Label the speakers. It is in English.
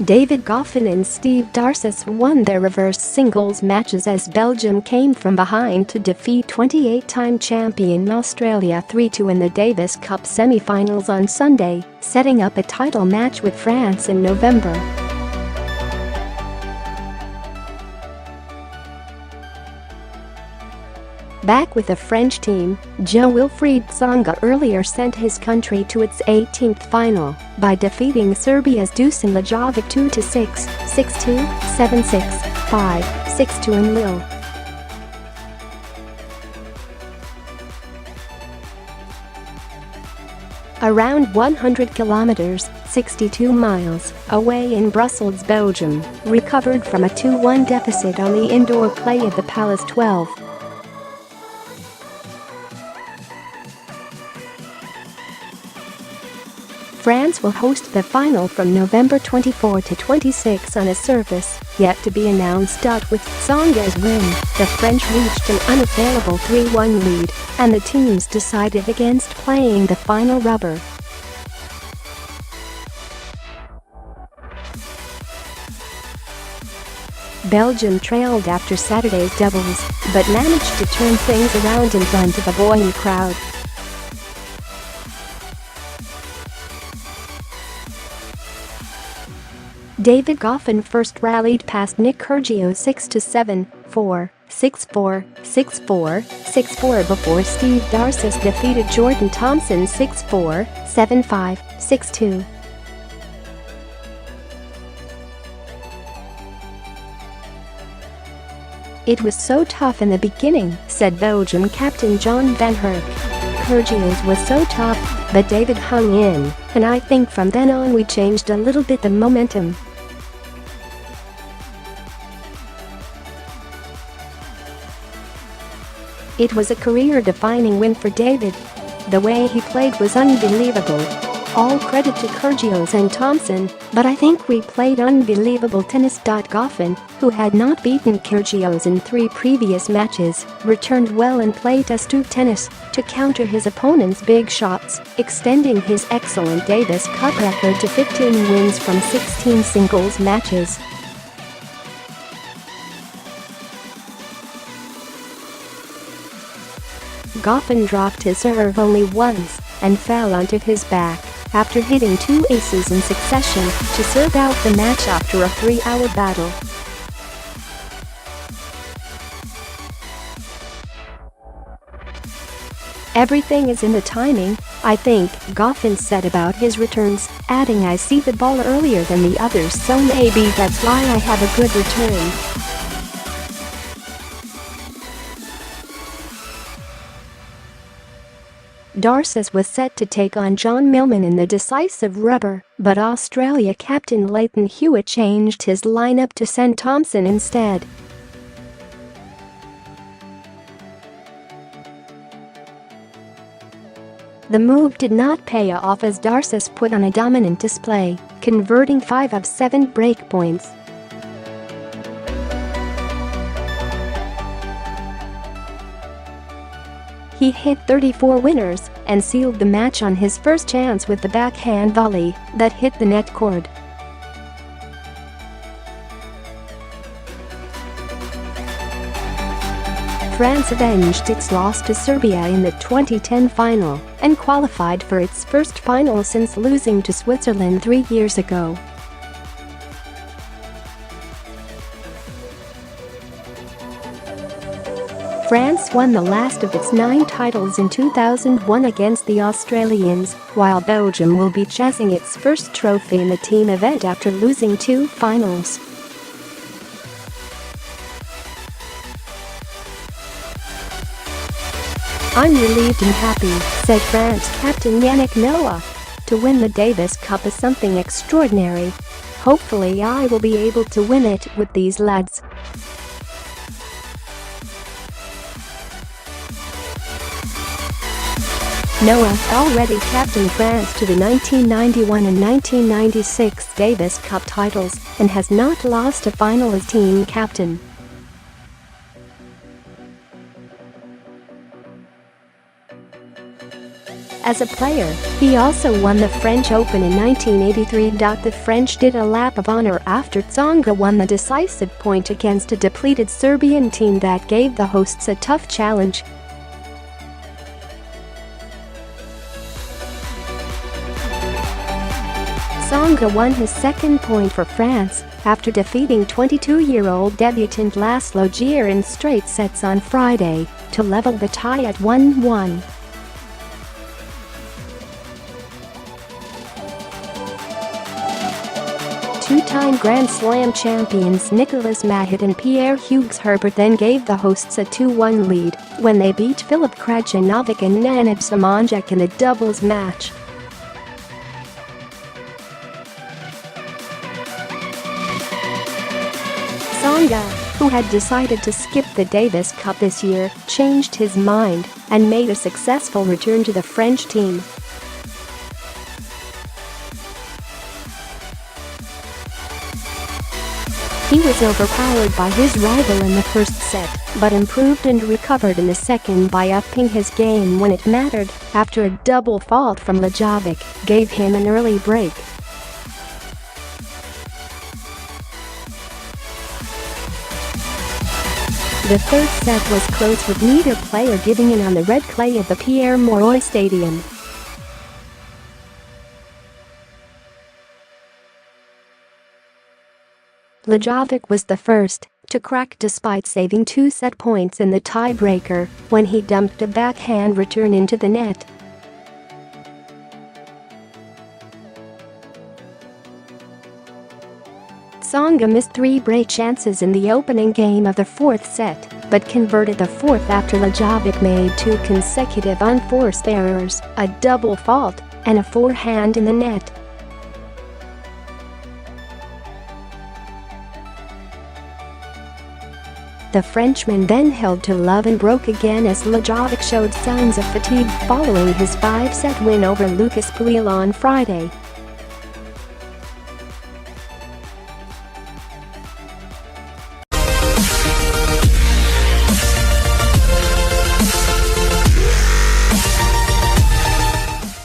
Speaker 1: Goffin and Steve Darcis won their reverse singles matches as Belgium came from behind to defeat 28-time champion Australia 3-2 in the Davis Cup semi-finals on Sunday, setting up a title match with France in November. Back with the French team, Jo-Wilfried Tsonga earlier sent his country to its 18th final by defeating Serbia's Dusan Lajovic 2-6, 6-2, 7-6, 5, 6-2 in Lille. Around 100 kilometers, 62 miles, away in Brussels, Belgium, recovered from a 2-1 deficit on the indoor clay of the Palais 12. France will host the final from November 24 to 26 on a surface yet to be announced. With Tsonga's win, the French reached an unassailable 3-1 lead, and the teams decided against playing the final rubber. Belgium trailed after Saturday's doubles, but managed to turn things around in front of a buoyant crowd. Goffin first rallied past Nick Kyrgios 6-7, 4, 6-4, 6-4, 6-4 before Steve Darcis defeated Jordan Thompson 6-4, 7-5, 6-2. "It was so tough in the beginning," said Belgium captain John van Herck. "Kyrgios was so tough, but David hung in, and I think from then on we changed a little bit the momentum." It was a career-defining win for David. The way he played was unbelievable. All credit to Kyrgios and Thompson, but I think we played unbelievable tennis. Goffin, who had not beaten Kyrgios in 3 previous matches, returned well and played astute tennis to counter his opponent's big shots, extending his excellent Davis Cup record to 15 wins from 16 singles matches. Goffin dropped his serve only once and fell onto his back after hitting 2 aces in succession to serve out the match after a 3-hour battle. "Everything is in the timing, I think," Goffin said about his returns, adding, "I see the ball earlier than the others, so maybe that's why I have a good return." Darcis was set to take on John Millman in the decisive rubber, but Australia captain Lleyton Hewitt changed his lineup to send Thompson instead. The move did not pay off as Darcis put on a dominant display, converting 5 of 7 breakpoints. He hit 34 winners and sealed the match on his first chance with the backhand volley that hit the net cord. France avenged its loss to Serbia in the 2010 final and qualified for its first final since losing to Switzerland 3 years ago. France won the last of its 9 titles in 2001 against the Australians, while Belgium will be chasing its first trophy in the team event after losing 2 finals. "I'm relieved and happy," said France captain Yannick Noah. "To win the Davis Cup is something extraordinary. Hopefully I will be able to win it with these lads." Noah already captained France to the 1991 and 1996 Davis Cup titles and has not lost a final as team captain. As a player, he also won the French Open in 1983. The French did a lap of honor after Tsonga won the decisive point against a depleted Serbian team that gave the hosts a tough challenge. Tsonga won his second point for France after defeating 22-year-old debutant Laslo Djere in straight sets on Friday to level the tie at 1-1. Two-time Grand Slam champions Nicolas Mahut and Pierre-Hugues Herbert then gave the hosts a 2-1 lead when they beat Filip Krajinovic and Nenad Samanjak in the doubles match. Tsonga, who had decided to skip the Davis Cup this year, changed his mind and made a successful return to the French team. He was overpowered by his rival in the first set, but improved and recovered in the second by upping his game when it mattered after a double fault from Lajovic gave him an early break. The third set was close with neither player giving in on the red clay of the Pierre Mauroy Stadium. Lajovic was the first to crack despite saving 2 set points in the tiebreaker when he dumped a backhand return into the net. Tsonga missed 3 break chances in the opening game of the fourth set, but converted the fourth after Lajovic made 2 consecutive unforced errors, a double fault, and a forehand in the net. The Frenchman then held to love and broke again as Lajovic showed signs of fatigue following his 5-set win over Lucas Pouille on Friday.